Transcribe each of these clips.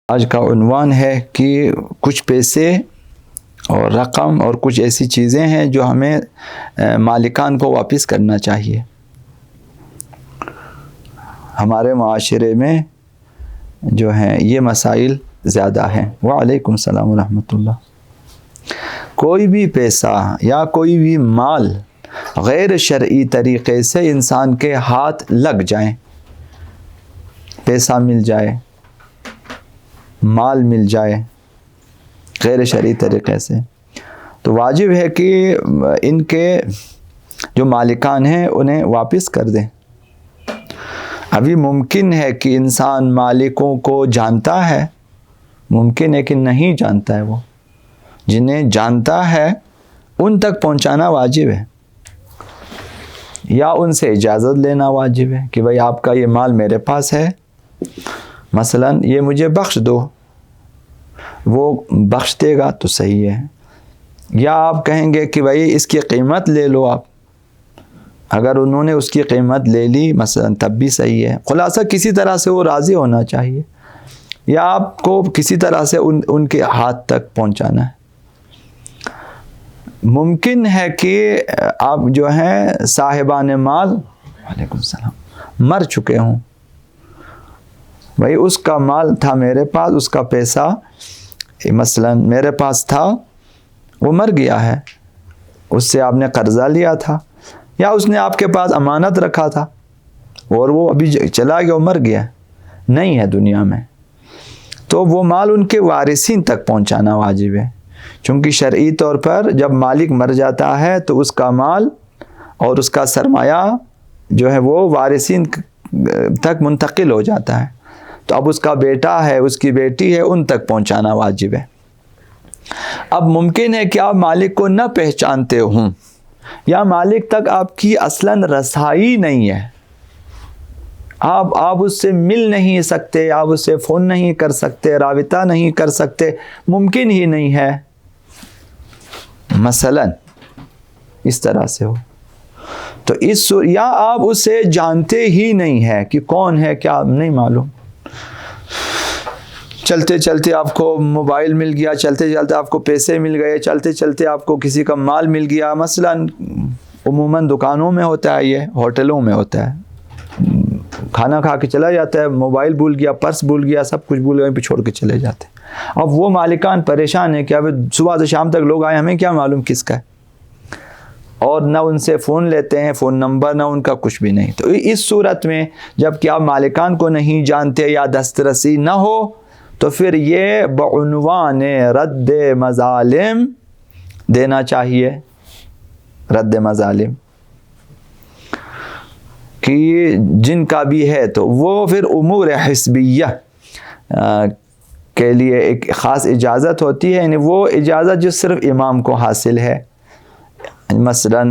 آج کا عنوان ہے کہ کچھ پیسے اور رقم اور کچھ ایسی چیزیں ہیں جو ہمیں مالکان کو واپس کرنا چاہیے. ہمارے معاشرے میں جو ہیں یہ مسائل زیادہ ہیں. وعلیکم السلام ورحمۃ اللہ. کوئی بھی پیسہ یا کوئی بھی مال غیر شرعی طریقے سے انسان کے ہاتھ لگ جائیں، پیسہ مل جائے، مال مل جائے غیر شرعی طریقے سے، تو واجب ہے کہ ان کے جو مالکان ہیں انہیں واپس کر دیں. ابھی ممکن ہے کہ انسان مالکوں کو جانتا ہے، ممکن ہے کہ نہیں جانتا ہے. وہ جنہیں جانتا ہے ان تک پہنچانا واجب ہے، یا ان سے اجازت لینا واجب ہے کہ بھائی آپ کا یہ مال میرے پاس ہے، مثلا یہ مجھے بخش دو. وہ بخش دے گا تو صحیح ہے، یا آپ کہیں گے کہ بھائی اس کی قیمت لے لو آپ. اگر انہوں نے اس کی قیمت لے لی مثلا تب بھی صحیح ہے. خلاصہ کسی طرح سے وہ راضی ہونا چاہیے، یا آپ کو کسی طرح سے ان کے ہاتھ تک پہنچانا ہے. ممکن ہے کہ آپ جو ہیں صاحبان مال وعلیکم السلام مر چکے ہوں. بھائی اس کا مال تھا میرے پاس، اس کا پیسہ مثلا میرے پاس تھا، وہ مر گیا ہے، اس سے آپ نے قرضہ لیا تھا، یا اس نے آپ کے پاس امانت رکھا تھا اور وہ ابھی چلا گیا، مر گیا، نہیں ہے دنیا میں، تو وہ مال ان کے وارثین تک پہنچانا واجب ہے. چونکہ شرعی طور پر جب مالک مر جاتا ہے تو اس کا مال اور اس کا سرمایہ جو ہے وہ وارثین تک منتقل ہو جاتا ہے. تو اب اس کا بیٹا ہے، اس کی بیٹی ہے، ان تک پہنچانا واجب ہے. اب ممکن ہے کہ آپ مالک کو نہ پہچانتے ہوں، یا مالک تک آپ کی اصلاً رسائی نہیں ہے، آپ اس سے مل نہیں سکتے، آپ اس سے فون نہیں کر سکتے، رابطہ نہیں کر سکتے، ممکن ہی نہیں ہے. مثلا اس طرح سے ہو تو یا آپ اسے جانتے ہی نہیں ہے کہ کون ہے، کیا نہیں معلوم. چلتے چلتے آپ کو موبائل مل گیا، چلتے چلتے آپ کو پیسے مل گئے، چلتے چلتے آپ کو کسی کا مال مل گیا. مثلا عموماً دکانوں میں ہوتا ہے، یہ ہوٹلوں میں ہوتا ہے، کھانا کھا کے چلا جاتا ہے، موبائل بھول گیا، پرس بھول گیا، سب کچھ بھول گیا، پہ چھوڑ کے چلے جاتے ہیں. اب وہ مالکان پریشان ہیں کہ اب صبح سے شام تک لوگ آئے، ہمیں کیا معلوم کس کا ہے، اور نہ ان سے فون لیتے ہیں، فون نمبر نہ ان کا کچھ بھی نہیں. تو اس صورت میں جب کہ آپ مالکان کو نہیں جانتے یا دسترسی نہ ہو، تو پھر یہ بعنوان رد مظالم دینا چاہیے. رد مظالم کہ جن کا بھی ہے تو وہ پھر امور حسبیہ کے لیے ایک خاص اجازت ہوتی ہے، یعنی وہ اجازت جو صرف امام کو حاصل ہے. مثلا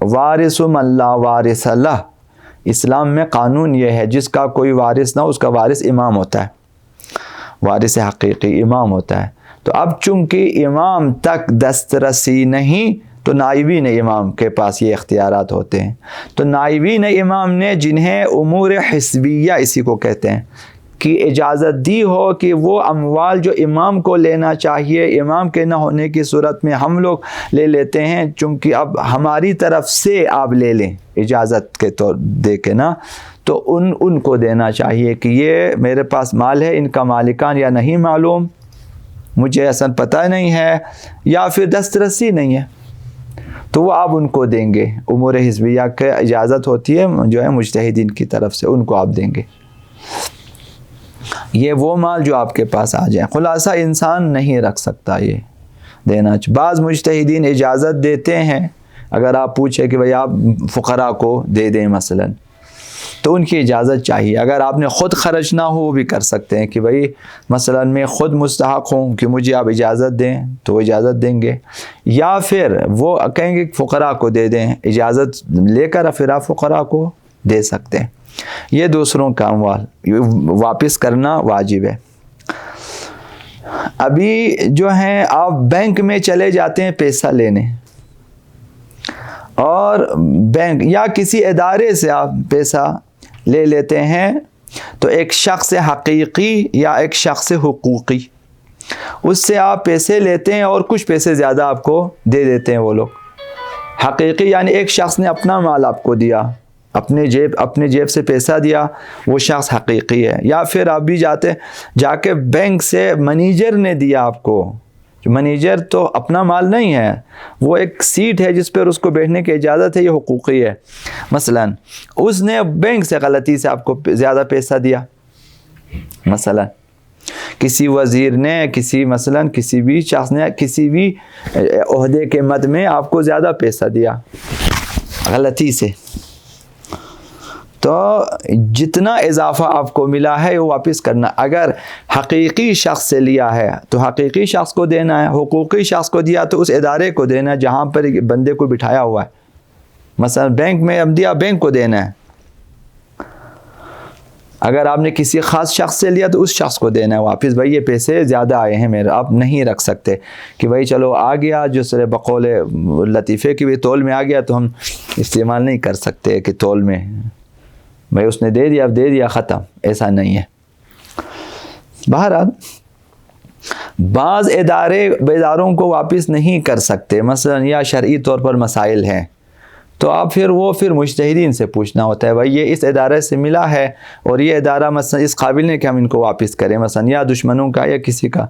وارث من لا وارث لہ، اسلام میں قانون یہ ہے جس کا کوئی وارث نہ ہو اس کا وارث امام ہوتا ہے، وارث حقیقی امام ہوتا ہے. تو اب چونکہ امام تک دسترسی نہیں تو نائبین امام کے پاس یہ اختیارات ہوتے ہیں. تو نائبین امام نے جنہیں امور حسبیہ اسی کو کہتے ہیں کی اجازت دی ہو کہ وہ اموال جو امام کو لینا چاہیے، امام کے نہ ہونے کی صورت میں ہم لوگ لے لیتے ہیں، چونکہ اب ہماری طرف سے آپ لے لیں اجازت کے طور دے کے نا، تو ان کو دینا چاہیے کہ یہ میرے پاس مال ہے، ان کا مالکان یا نہیں معلوم، مجھے اصلا پتہ نہیں ہے، یا پھر دسترسی نہیں ہے، تو وہ آپ ان کو دیں گے. امور حزبیہ کی اجازت ہوتی ہے جو ہے مجتہدین کی طرف سے، ان کو آپ دیں گے. یہ وہ مال جو آپ کے پاس آ جائے. خلاصہ انسان نہیں رکھ سکتا یہ دینا. بعض مجتہدین اجازت دیتے ہیں، اگر آپ پوچھیں کہ بھئی آپ فقراء کو دے دیں مثلا، تو ان کی اجازت چاہیے. اگر آپ نے خود خرچ نہ ہو وہ بھی کر سکتے ہیں کہ بھئی مثلا میں خود مستحق ہوں کہ مجھے آپ اجازت دیں، تو وہ اجازت دیں گے. یا پھر وہ کہیں گے فقراء کو دے دیں، اجازت لے کر پھر آپ فقراء کو دے سکتے ہیں. یہ دوسروں کا اموال واپس کرنا واجب ہے. ابھی جو ہیں آپ بینک میں چلے جاتے ہیں پیسہ لینے، اور بینک یا کسی ادارے سے آپ پیسہ لے لیتے ہیں تو ایک شخص حقیقی یا ایک شخص حقوقی، اس سے آپ پیسے لیتے ہیں اور کچھ پیسے زیادہ آپ کو دے دیتے ہیں وہ لوگ. حقیقی یعنی ایک شخص نے اپنا مال آپ کو دیا، اپنے جیب سے پیسہ دیا، وہ شخص حقیقی ہے. یا پھر آپ بھی جا کے بینک سے منیجر نے دیا آپ کو. منیجر تو اپنا مال نہیں ہے، وہ ایک سیٹ ہے جس پر اس کو بیٹھنے کی اجازت ہے، یہ حقوقی ہے. مثلا اس نے بینک سے غلطی سے آپ کو زیادہ پیسہ دیا، مثلا کسی وزیر نے، کسی بھی شخص نے کسی بھی عہدے کے مد میں آپ کو زیادہ پیسہ دیا غلطی سے، تو جتنا اضافہ آپ کو ملا ہے وہ واپس کرنا. اگر حقیقی شخص سے لیا ہے تو حقیقی شخص کو دینا ہے، حقوقی شخص کو دیا تو اس ادارے کو دینا ہے جہاں پر بندے کو بٹھایا ہوا ہے. مثلا بینک میں اب دیا، بینک کو دینا ہے. اگر آپ نے کسی خاص شخص سے لیا تو اس شخص کو دینا ہے واپس. بھائی یہ پیسے زیادہ آئے ہیں میرے، آپ نہیں رکھ سکتے کہ بھائی چلو آ گیا جو سر بقول لطیفے کی بھی تول میں آ گیا تو ہم استعمال نہیں کر سکتے کہ تول میں، بھائی اس نے دے دیا اب دے دیا ختم، ایسا نہیں ہے. بہرحال بعض اداروں کو واپس نہیں کر سکتے، مثلا یا شرعی طور پر مسائل ہیں تو آپ پھر مجتہدین سے پوچھنا ہوتا ہے، بھائی یہ اس ادارے سے ملا ہے اور یہ ادارہ مثلا اس قابل نہیں کہ ہم ان کو واپس کریں، مثلا یا دشمنوں کا یا کسی کا،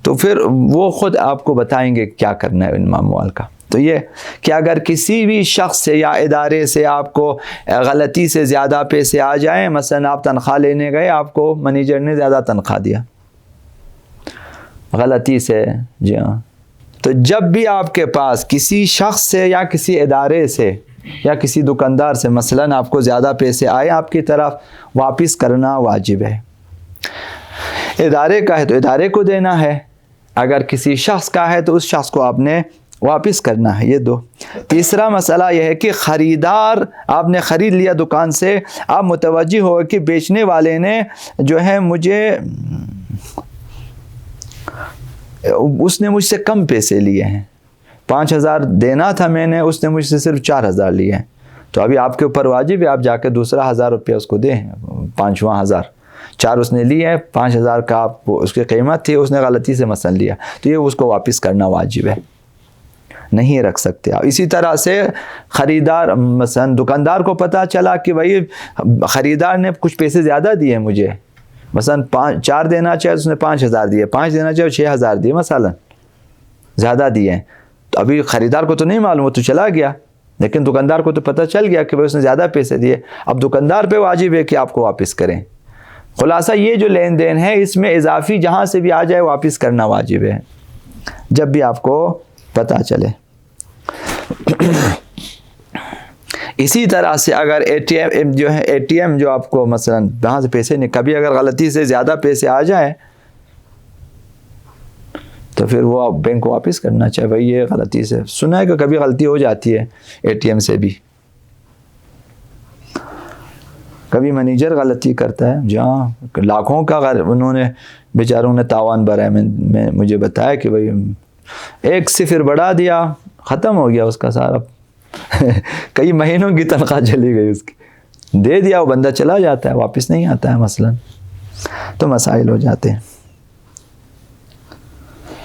تو پھر وہ خود آپ کو بتائیں گے کیا کرنا ہے ان اموال کا. تو یہ کہ اگر کسی بھی شخص سے یا ادارے سے آپ کو غلطی سے زیادہ پیسے آ جائیں، مثلا آپ تنخواہ لینے گئے، آپ کو منیجر نے زیادہ تنخواہ دیا غلطی سے، جی ہاں، تو جب بھی آپ کے پاس کسی شخص سے یا کسی ادارے سے یا کسی دکاندار سے مثلا آپ کو زیادہ پیسے آئے آپ کی طرف، واپس کرنا واجب ہے. ادارے کا ہے تو ادارے کو دینا ہے، اگر کسی شخص کا ہے تو اس شخص کو آپ نے واپس کرنا ہے. یہ دو. تیسرا مسئلہ یہ ہے کہ خریدار، آپ نے خرید لیا دکان سے، آپ متوجہ ہو کہ بیچنے والے نے جو ہے اس نے مجھ سے کم پیسے لیے ہیں، 5,000 دینا تھا میں نے، اس نے مجھ سے صرف 4,000 لیے ہیں، تو ابھی آپ کے اوپر واجب ہے آپ جا کے دوسرا 1,000 روپیہ اس کو دیں، 5واں 4 اس نے لیے ہیں، 5,000 کا آپ اس کی قیمت تھی، اس نے غلطی سے مثلا لیا، تو یہ اس کو واپس کرنا واجب ہے، نہیں رکھ سکتے آپ. اسی طرح سے خریدار، مثلا دکاندار کو پتہ چلا کہ بھائی خریدار نے کچھ پیسے زیادہ دیے مجھے، مثلا 4 دینا چاہے اس نے 5,000 دیے، 5 دینا چاہے 6,000 دیے، مثلا زیادہ دیے ہیں، تو ابھی خریدار کو تو نہیں معلوم، وہ تو چلا گیا، لیکن دکاندار کو تو پتہ چل گیا کہ بھائی اس نے زیادہ پیسے دیے. اب دکاندار پہ واجب ہے کہ آپ کو واپس کریں. خلاصہ یہ جو لین دین ہے اس میں اضافی جہاں سے بھی آ جائے واپس کرنا واجب ہے جب بھی آپ کو پتہ چلے. اسی طرح سے اگر اے ٹی ایم جو آپ کو مثلا وہاں سے پیسے نہیں، کبھی اگر غلطی سے زیادہ پیسے آ جائیں تو پھر وہ آپ بینک کو واپس کرنا چاہے، بھائی یہ غلطی سے، سنا ہے کہ کبھی غلطی ہو جاتی ہے اے ٹی ایم سے بھی، کبھی منیجر غلطی کرتا ہے، جہاں لاکھوں کا انہوں نے بیچاروں نے تاوان بھرا ہے. میں مجھے بتایا کہ بھائی 1 صفر بڑھا دیا، ختم ہو گیا اس کا سارا کئی مہینوں کی تنخواہ چلی گئی اس کی، دے دیا وہ بندہ چلا جاتا ہے، واپس نہیں آتا ہے مثلا، تو مسائل ہو جاتے ہیں.